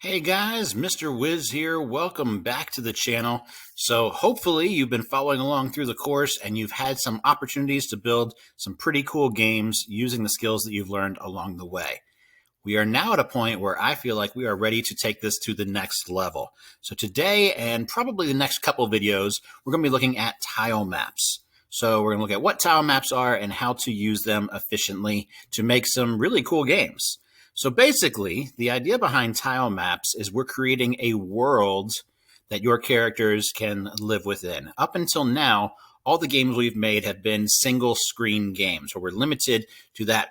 Hey guys, Mr. Wiz here. Welcome back to the channel. So hopefully you've been following along through the course and you've had some opportunities to build some pretty cool games using the skills that you've learned along the way. We are now at a point where I feel like we are ready to take this to the next level. So today and probably the next couple of videos, we're going to be looking at tile maps. So we're going to look at what tile maps are and how to use them efficiently to make some really cool games. So basically, the idea behind tile maps is we're creating a world that your characters can live within. Up until now, all the games we've made have been single screen games where we're limited to that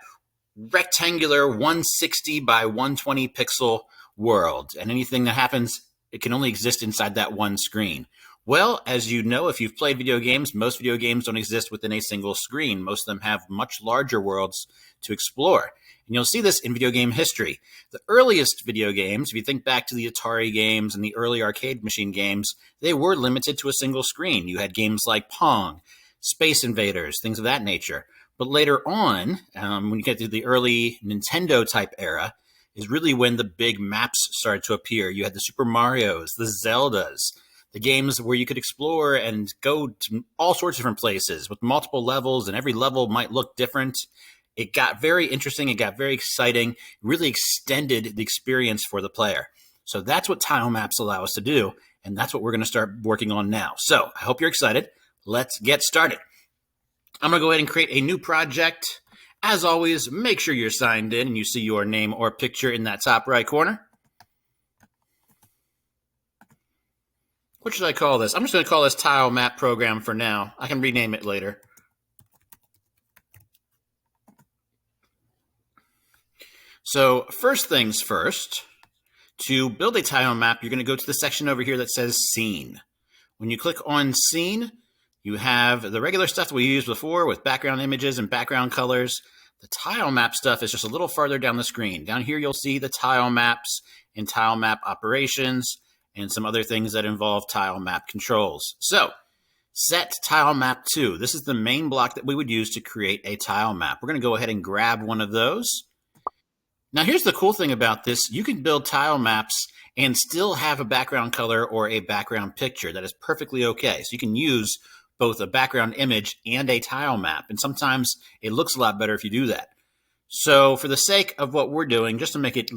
rectangular 160 by 120 pixel world. And anything that happens, it can only exist inside that one screen. Well, as you know, if you've played video games, most video games don't exist within a single screen. Most of them have much larger worlds to explore. And you'll see this in video game history. The earliest video games, if you think back to the Atari games and the early arcade machine games, they were limited to a single screen. You had games like Pong, Space Invaders, things of that nature. But later on, when you get to the early Nintendo type era, is really when the big maps started to appear. You had the Super Marios, the Zeldas, the games where you could explore and go to all sorts of different places with multiple levels, and every level might look different. It got very interesting. It got very exciting, really extended the experience for the player. So that's what tile maps allow us to do, and that's what we're going to start working on now. So I hope you're excited. Let's get started. I'm going to go ahead and create a new project. As always, make sure you're signed in and you see your name or picture in that top right corner. What should I call this? I'm just going to call this tile map program for now. I can rename it later. So first things first, to build a tile map, you're going to go to the section over here that says Scene. When you click on Scene, you have the regular stuff that we used before with background images and background colors. The tile map stuff is just a little farther down the screen. Down here, you'll see the tile maps and tile map operations and some other things that involve tile map controls. So set tile map 2. This is the main block that we would use to create a tile map. We're going to go ahead and grab one of those. Now, here's the cool thing about this. You can build tile maps and still have a background color or a background picture. That is perfectly okay. So you can use both a background image and a tile map. And sometimes it looks a lot better if you do that. So for the sake of what we're doing, just to make it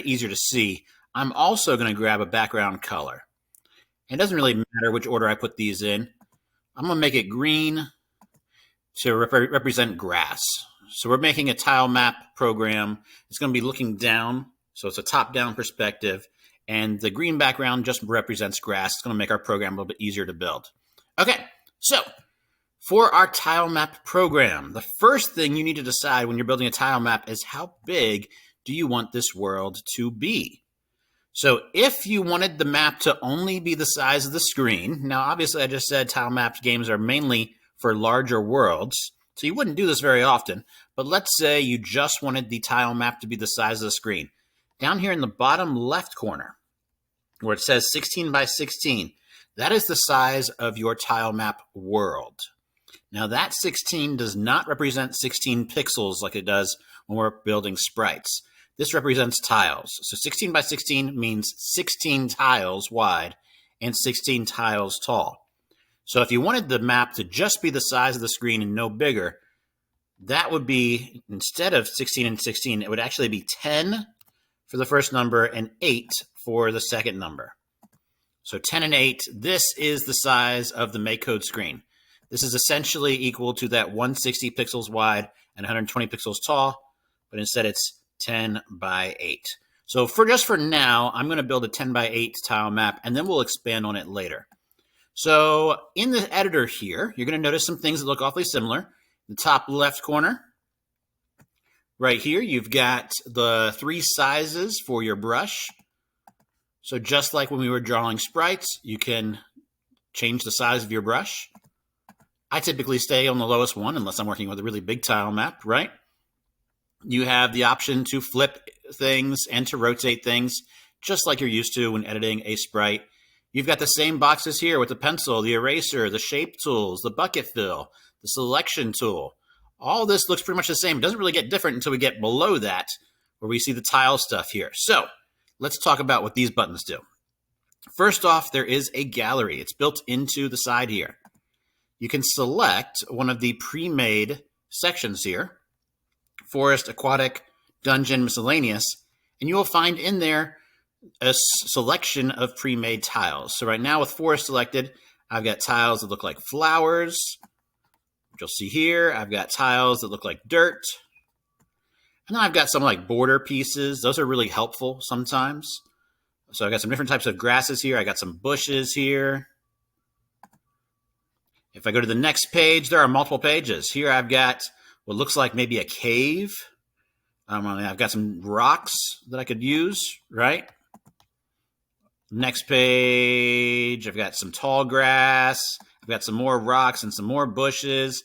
easier to see, I'm also going to grab a background color. It doesn't really matter which order I put these in. I'm going to make it green to represent grass. So we're making a tile map program. It's going to be looking down, so it's a top-down perspective, and the green background just represents grass. It's going to make our program a little bit easier to build. Okay, so for our tile map program, the first thing you need to decide when you're building a tile map is how big do you want this world to be? So if you wanted the map to only be the size of the screen, now obviously I just said tile map games are mainly for larger worlds, so you wouldn't do this very often, but let's say you just wanted the tile map to be the size of the screen. Down here in the bottom left corner, where it says 16 by 16, that is the size of your tile map world. Now that 16 does not represent 16 pixels like it does when we're building sprites. This represents tiles. So 16 by 16 means 16 tiles wide and 16 tiles tall. So if you wanted the map to just be the size of the screen and no bigger, that would be, instead of 16 and 16, it would actually be 10 for the first number and 8 for the second number. So 10 and 8, this is the size of the MakeCode screen. This is essentially equal to that 160 pixels wide and 120 pixels tall, but instead it's 10 by 8. So just for now, I'm going to build a 10 by 8 tile map, and then we'll expand on it later. So in the editor here, you're going to notice some things that look awfully similar. The top left corner, right here, you've got the 3 sizes for your brush. So just like when we were drawing sprites, you can change the size of your brush. I typically stay on the lowest one unless I'm working with a really big tile map, right? You have the option to flip things and to rotate things, just like you're used to when editing a sprite. You've got the same boxes here with the pencil, the eraser, the shape tools, the bucket fill, the selection tool. All this looks pretty much the same. It doesn't really get different until we get below that, where we see the tile stuff here. So let's talk about what these buttons do. First off, there is a gallery. It's built into the side here. You can select one of the pre-made sections here, forest, aquatic, dungeon, miscellaneous, and you will find in there a selection of pre-made tiles. So right now with forest selected, I've got tiles that look like flowers, which you'll see here. I've got tiles that look like dirt. And then I've got some like border pieces. Those are really helpful sometimes. So I've got some different types of grasses here. I got some bushes here. If I go to the next page, there are multiple pages. Here I've got what looks like maybe a cave. I've got some rocks that I could use, right? Next page, I've got some tall grass. I've got some more rocks and some more bushes.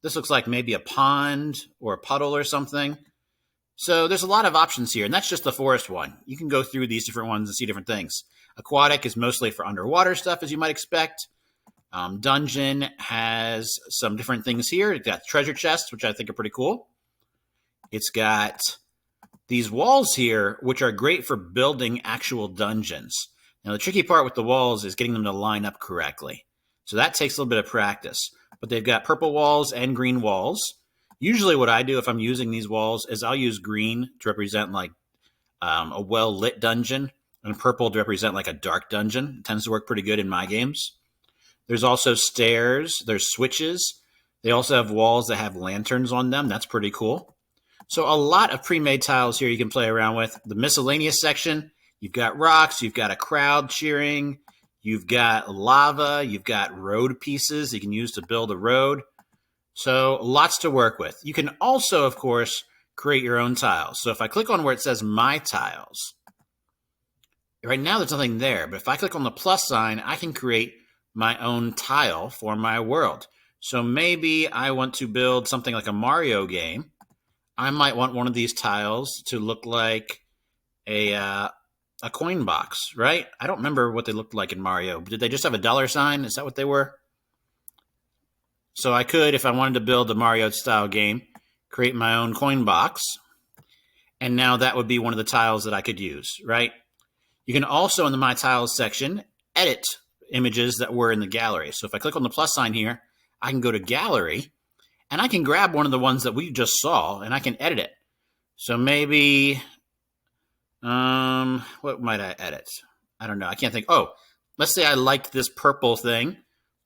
This looks like maybe a pond or a puddle or something. So there's a lot of options here, and that's just the forest one. You can go through these different ones and see different things. Aquatic is mostly for underwater stuff, as you might expect. Dungeon has some different things here. It's got treasure chests, which I think are pretty cool. It's got these walls here, which are great for building actual dungeons. Now, the tricky part with the walls is getting them to line up correctly. So that takes a little bit of practice. But they've got purple walls and green walls. Usually what I do if I'm using these walls is I'll use green to represent like a well-lit dungeon and purple to represent like a dark dungeon. It tends to work pretty good in my games. There's also stairs. There's switches. They also have walls that have lanterns on them. That's pretty cool. So a lot of pre-made tiles here you can play around with. The miscellaneous section, you've got rocks, you've got a crowd cheering, you've got lava, you've got road pieces you can use to build a road. So lots to work with. You can also, of course, create your own tiles. So if I click on where it says My Tiles, right now there's nothing there. But if I click on the plus sign, I can create my own tile for my world. So maybe I want to build something like a Mario game. I might want one of these tiles to look like a coin box, right? I don't remember what they looked like in Mario. Did they just have a dollar sign? Is that what they were? So I could, if I wanted to build a Mario-style game, create my own coin box. And now that would be one of the tiles that I could use, right? You can also, in the My Tiles section, edit images that were in the gallery. So if I click on the plus sign here, I can go to Gallery, and I can grab one of the ones that we just saw, and I can edit it. So maybe, what might I edit? I don't know. I can't think. Oh, let's say I liked this purple thing,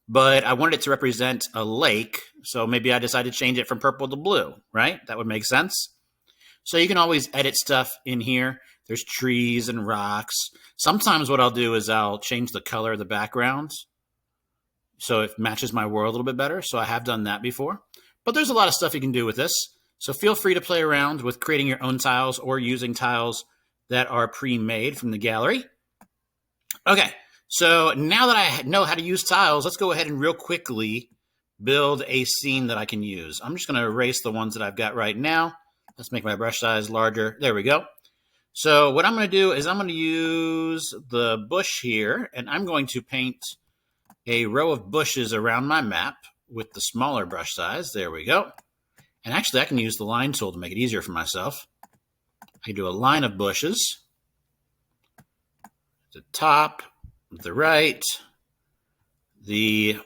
but I wanted it to represent a lake. So maybe I decided to change it from purple to blue, right? That would make sense. So you can always edit stuff in here. There's trees and rocks. Sometimes what I'll do is I'll change the color of the background so it matches my world a little bit better. So I have done that before. But there's a lot of stuff you can do with this. So feel free to play around with creating your own tiles or using tiles that are pre-made from the gallery. Okay, so now that I know how to use tiles, let's go ahead and real quickly build a scene that I can use. I'm just going to erase the ones that I've got right now. Let's make my brush size larger. There we go. So what I'm going to do is I'm going to use the bush here, and I'm going to paint a row of bushes around my map with the smaller brush size. There we go. And actually, I can use the line tool to make it easier for myself. I can do a line of bushes. The top, the right, I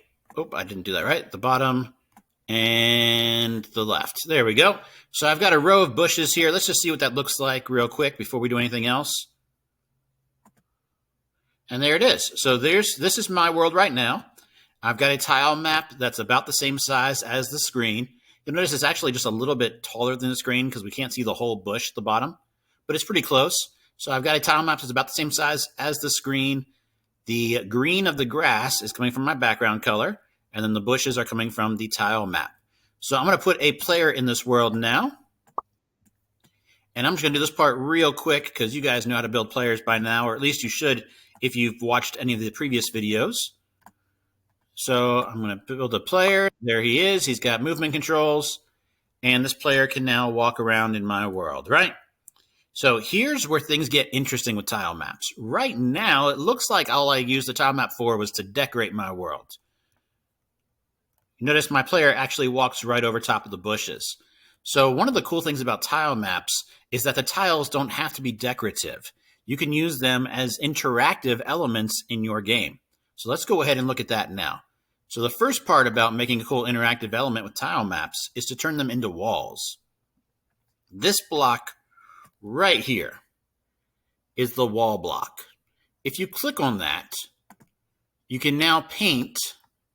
didn't do that right. The bottom and the left. There we go. So I've got a row of bushes here. Let's just see what that looks like real quick before we do anything else. And there it is. So this is my world right now. I've got a tile map that's about the same size as the screen. You'll notice it's actually just a little bit taller than the screen because we can't see the whole bush at the bottom, but it's pretty close. So I've got a tile map that's about the same size as the screen. The green of the grass is coming from my background color, and then the bushes are coming from the tile map. So I'm going to put a player in this world now. And I'm just going to do this part real quick because you guys know how to build players by now, or at least you should if you've watched any of the previous videos. So I'm going to build a player. There he is. He's got movement controls. And this player can now walk around in my world, right? So here's where things get interesting with tile maps. Right now, it looks like all I used the tile map for was to decorate my world. Notice my player actually walks right over top of the bushes. So one of the cool things about tile maps is that the tiles don't have to be decorative. you can use them as interactive elements in your game. So let's go ahead and look at that now. So the first part about making a cool interactive element with tile maps is to turn them into walls. This block right here is the wall block. If you click on that, you can now paint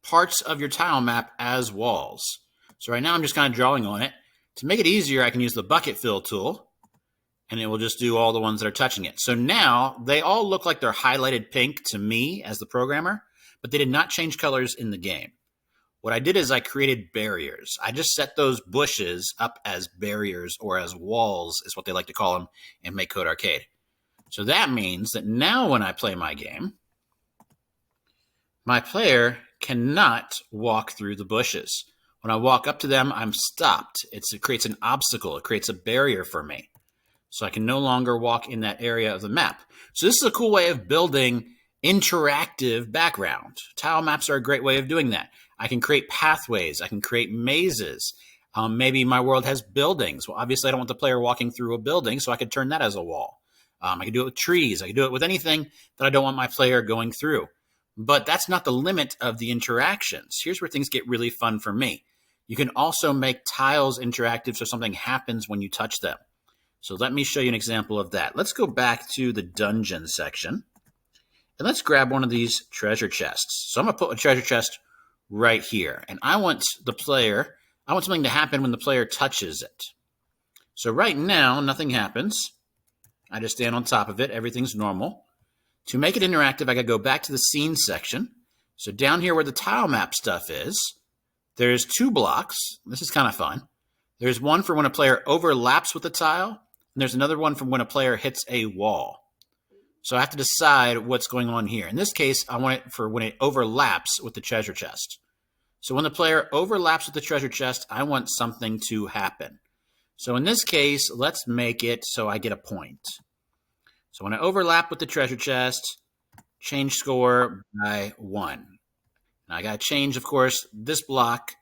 parts of your tile map as walls. So right now I'm just kind of drawing on it. To make it easier, I can use the bucket fill tool, and it will just do all the ones that are touching it. So now they all look like they're highlighted pink to me as the programmer, but they did not change colors in the game. What I did is I created barriers. I just set those bushes up as barriers, or as walls is what they like to call them in MakeCode Arcade. So that means that now when I play my game, my player cannot walk through the bushes. When I walk up to them, I'm stopped. It creates an obstacle. It creates a barrier for me. So I can no longer walk in that area of the map. So this is a cool way of building interactive background. Tile maps are a great way of doing that. I can create pathways. I can create mazes. Maybe my world has buildings. Well, obviously I don't want the player walking through a building, so I could turn that as a wall. I can do it with trees. I can do it with anything that I don't want my player going through. But that's not the limit of the interactions. Here's where things get really fun for me. You can also make tiles interactive so something happens when you touch them. So let me show you an example of that. Let's go back to the dungeon section. And let's grab one of these treasure chests. So I'm going to put a treasure chest right here. And I want something to happen when the player touches it. So right now, nothing happens. I just stand on top of it. Everything's normal. To make it interactive, I got to go back to the scene section. So down here where the tile map stuff is, there's 2 blocks. This is kind of fun. There's one for when a player overlaps with the tile, and there's another one for when a player hits a wall. So I have to decide what's going on here. In this case, I want it for when it overlaps with the treasure chest. So when the player overlaps with the treasure chest, I want something to happen. So in this case, let's make it so I get a point. So when I overlap with the treasure chest, change score by 1. Now I got to change, of course, this block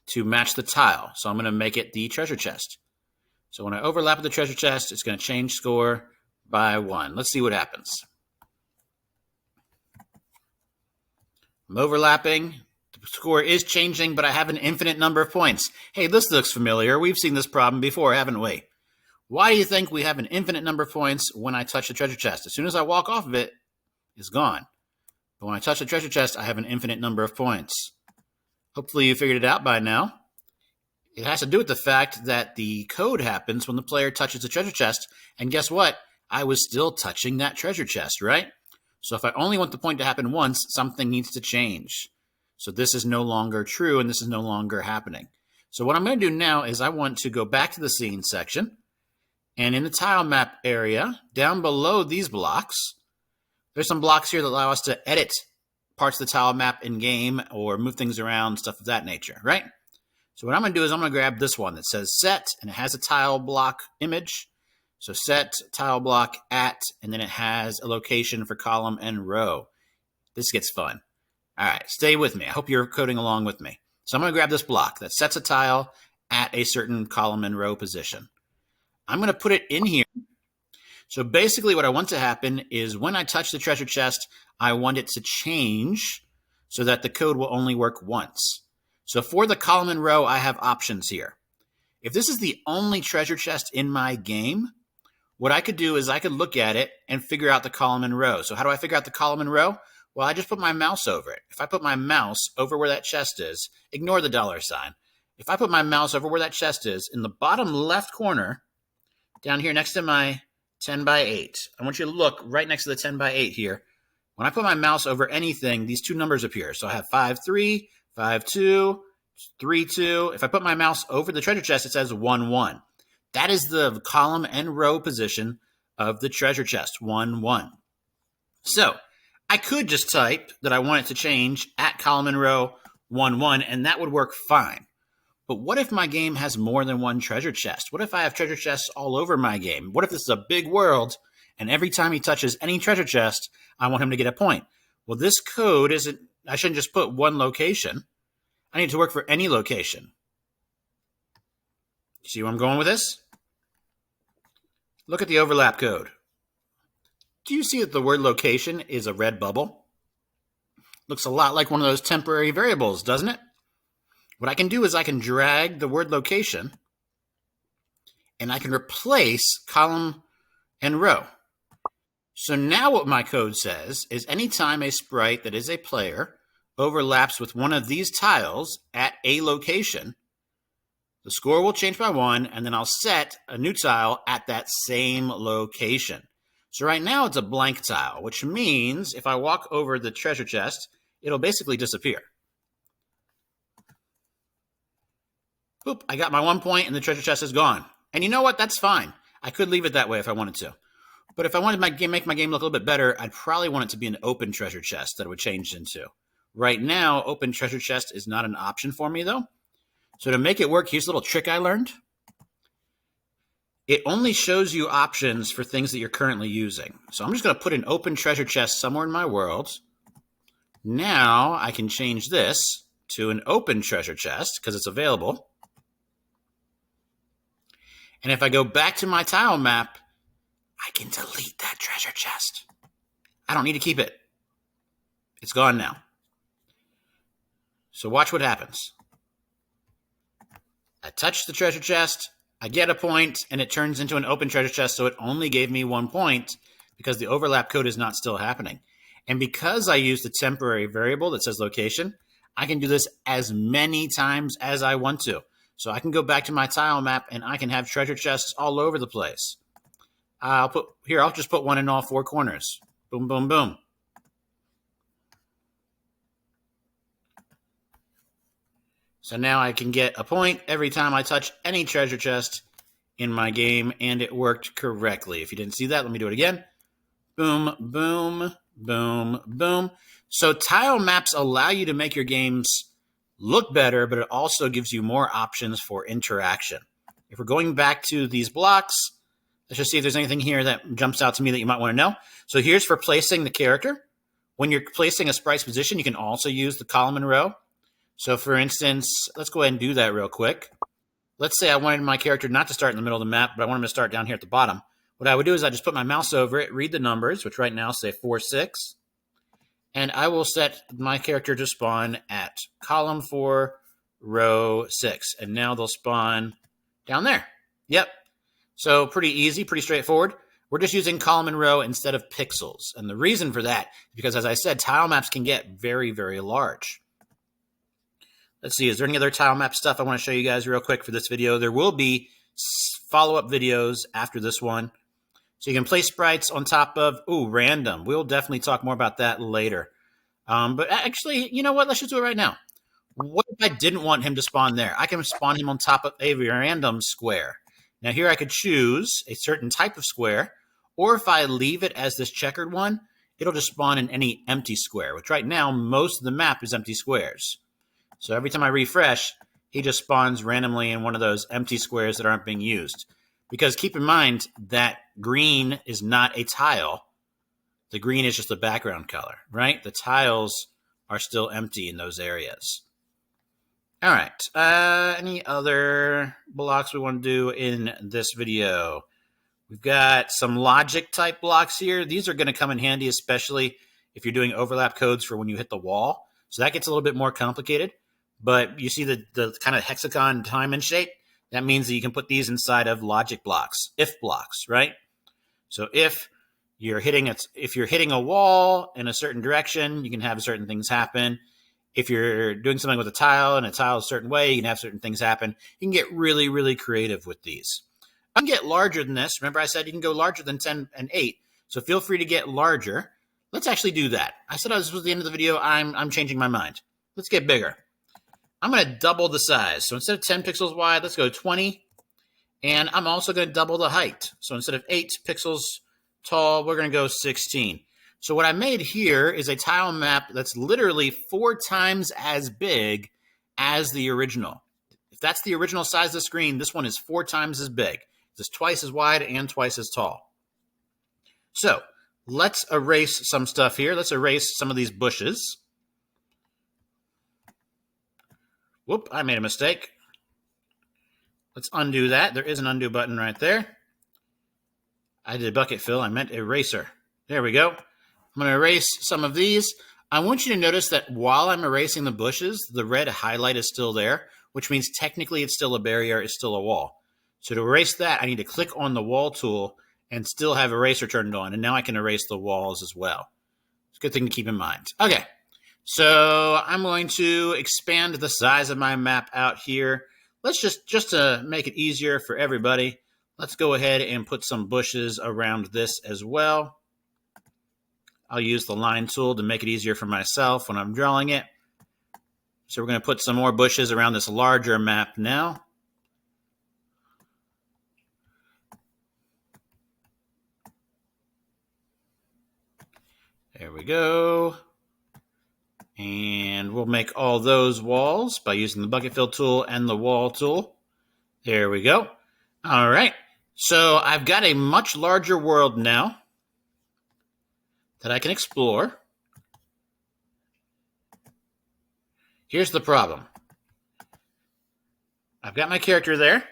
to match the tile. So I'm going to make it the treasure chest. So when I overlap with the treasure chest, it's going to change score by 1. Let's see what happens. I'm overlapping. The score is changing, but I have an infinite number of points. Hey, this looks familiar. We've seen this problem before, haven't we? Why do you think we have an infinite number of points when I touch the treasure chest? As soon as I walk off of it, it's gone. But when I touch the treasure chest, I have an infinite number of points. Hopefully you figured it out by now. It has to do with the fact that the code happens when the player touches the treasure chest. And guess what? I was still touching that treasure chest, right? So if I only want the point to happen once, something needs to change. So this is no longer true, and this is no longer happening. So what I'm going to do now is I want to go back to the scene section. And in the tile map area, down below these blocks, there's some blocks here that allow us to edit parts of the tile map in-game or move things around, stuff of that nature, right? So what I'm going to do is I'm going to grab this one that says set, and it has a tile block image. So set tile block at, and then it has a location for column and row. This gets fun. All right, stay with me. I hope you're coding along with me. So I'm going to grab this block that sets a tile at a certain column and row position. I'm going to put it in here. So basically what I want to happen is when I touch the treasure chest, I want it to change so that the code will only work once. So for the column and row, I have options here. If this is the only treasure chest in my game, what I could do is I could look at it and figure out the column and row. So how do I figure out the column and row? Well, I just put my mouse over it. If I put my mouse over where that chest is, ignore the $sign. If I put my mouse over where that chest is, in the bottom left corner, down here next to my 10 by 8, I want you to look right next to the 10 by 8 here. When I put my mouse over anything, these 2 numbers appear. So I have 5-3, 5-2, 3-2. If I put my mouse over the treasure chest, it says 1-1. That is the column and row position of the treasure chest, 1-1. So I could just type that I want it to change at column and row 1-1, and that would work fine. But what if my game has more than one treasure chest? What if I have treasure chests all over my game? What if this is a big world, and every time he touches any treasure chest, I want him to get a point? Well, this code isn't, I shouldn't just put one location. I need to work for any location. See where I'm going with this? Look at the overlap code. Do you see that the word location is a red bubble? Looks a lot like one of those temporary variables, doesn't it? What I can do is I can drag the word location and I can replace column and row. So now what my code says is anytime a sprite that is a player overlaps with one of these tiles at a location, the score will change by 1, and then I'll set a new tile at that same location. So right now it's a blank tile, which means if I walk over the treasure chest, it'll basically disappear. Boop, I got my 1 point and the treasure chest is gone. And you know what? That's fine. I could leave it that way if I wanted to. But if I wanted to make my game look a little bit better, I'd probably want it to be an open treasure chest that it would change into. Right now, open treasure chest is not an option for me, though. So to make it work, here's a little trick I learned. It only shows you options for things that you're currently using. So I'm just going to put an open treasure chest somewhere in my world. Now I can change this to an open treasure chest because it's available. And if I go back to my tile map, I can delete that treasure chest. I don't need to keep it. It's gone now. So watch what happens. I touch the treasure chest, I get a point, and it turns into an open treasure chest, so it only gave me 1 point because the overlap code is not still happening. And because I used a temporary variable that says location, I can do this as many times as I want to. So I can go back to my tile map and I can have treasure chests all over the place. I'll just put one in all 4 corners. Boom, boom, boom. So now I can get a point every time I touch any treasure chest in my game, and it worked correctly. If you didn't see that, let me do it again. Boom, boom, boom, boom. So tile maps allow you to make your games look better, but it also gives you more options for interaction. If we're going back to these blocks, let's just see if there's anything here that jumps out to me that you might want to know. So here's for placing the character. When you're placing a sprite's position, you can also use the column and row. So for instance, let's go ahead and do that real quick. Let's say I wanted my character not to start in the middle of the map, but I want him to start down here at the bottom. What I would do is I just put my mouse over it, read the numbers, which right now say 4, 6. And I will set my character to spawn at column 4, row 6. And now they'll spawn down there. Yep. So pretty easy, pretty straightforward. We're just using column and row instead of pixels. And the reason for that is because, as I said, tile maps can get very, very large. Let's see, is there any other tile map stuff I want to show you guys real quick for this video? There will be follow-up videos after this one. So you can place sprites on top of, random. We'll definitely talk more about that later. But actually, you know what? Let's just do it right now. What if I didn't want him to spawn there? I can spawn him on top of a random square. Now here I could choose a certain type of square, or if I leave it as this checkered one, it'll just spawn in any empty square, which right now most of the map is empty squares. So every time I refresh, he just spawns randomly in one of those empty squares that aren't being used. Because keep in mind that green is not a tile. The green is just the background color, right? The tiles are still empty in those areas. All right. Any other blocks we want to do in this video? We've got some logic type blocks here. These are going to come in handy, especially if you're doing overlap codes for when you hit the wall. So that gets a little bit more complicated. But you see the kind of hexagon diamond shape? That means that you can put these inside of logic blocks, if blocks, right? So if you're hitting a wall in a certain direction, you can have certain things happen. If you're doing something with a tile and a tile a certain way, you can have certain things happen. You can get really, really creative with these. I can get larger than this. Remember I said you can go larger than 10 and 8. So feel free to get larger. Let's actually do that. I said this was the end of the video. I'm changing my mind. Let's get bigger. I'm going to double the size. So instead of 10 pixels wide, let's go 20. And I'm also going to double the height. So instead of 8 pixels tall, we're going to go 16. So what I made here is a tile map that's literally 4 times as big as the original. If that's the original size of the screen, this one is 4 times as big. It's twice as wide and twice as tall. So let's erase some stuff here. Let's erase some of these bushes. Whoop, I made a mistake. Let's undo that. There is an undo button right there. I did bucket fill. I meant eraser. There we go. I'm going to erase some of these. I want you to notice that while I'm erasing the bushes, the red highlight is still there, which means technically it's still a barrier, it's still a wall. So to erase that, I need to click on the wall tool and still have eraser turned on, and now I can erase the walls as well. It's a good thing to keep in mind. Okay, so I'm going to expand the size of my map out here. Let's just to make it easier for everybody, let's go ahead and put some bushes around this as well. I'll use the line tool to make it easier for myself when I'm drawing it. So we're going to put some more bushes around this larger map now. There we go. And we'll make all those walls by using the bucket fill tool and the wall tool. There we go. All right. So I've got a much larger world now that I can explore. Here's the problem. I've got my character there.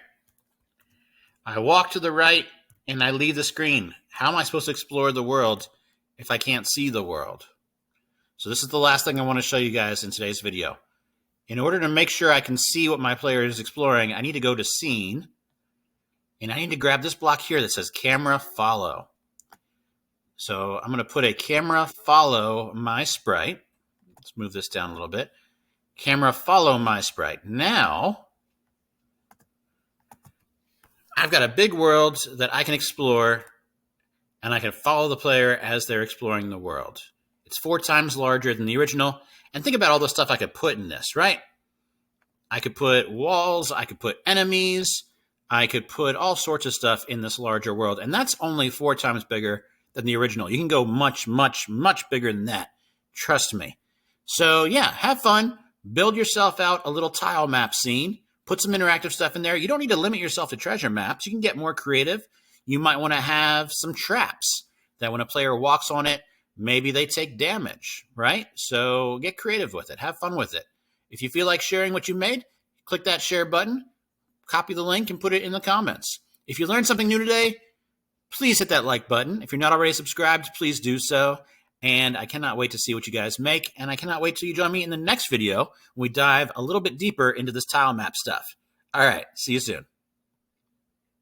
I walk to the right and I leave the screen. How am I supposed to explore the world if I can't see the world? So this is the last thing I want to show you guys in today's video. In order to make sure I can see what my player is exploring, I need to go to Scene, and I need to grab this block here that says Camera Follow. So I'm going to put a camera follow my sprite. Let's move this down a little bit. Camera follow my sprite. Now, I've got a big world that I can explore, and I can follow the player as they're exploring the world. It's 4 times larger than the original. And think about all the stuff I could put in this, right? I could put walls, I could put enemies, I could put all sorts of stuff in this larger world. And that's only 4 times bigger than the original. You can go much, much, much bigger than that. Trust me. So yeah, have fun. Build yourself out a little tile map scene. Put some interactive stuff in there. You don't need to limit yourself to treasure maps. You can get more creative. You might want to have some traps that when a player walks on it, maybe they take damage, right? So get creative with it. Have fun with it. If you feel like sharing what you made, click that share button, copy the link, and put it in the comments. If you learned something new today, please hit that like button. If you're not already subscribed, please do so. And I cannot wait to see what you guys make. And I cannot wait till you join me in the next video when we dive a little bit deeper into this tile map stuff. All right, see you soon.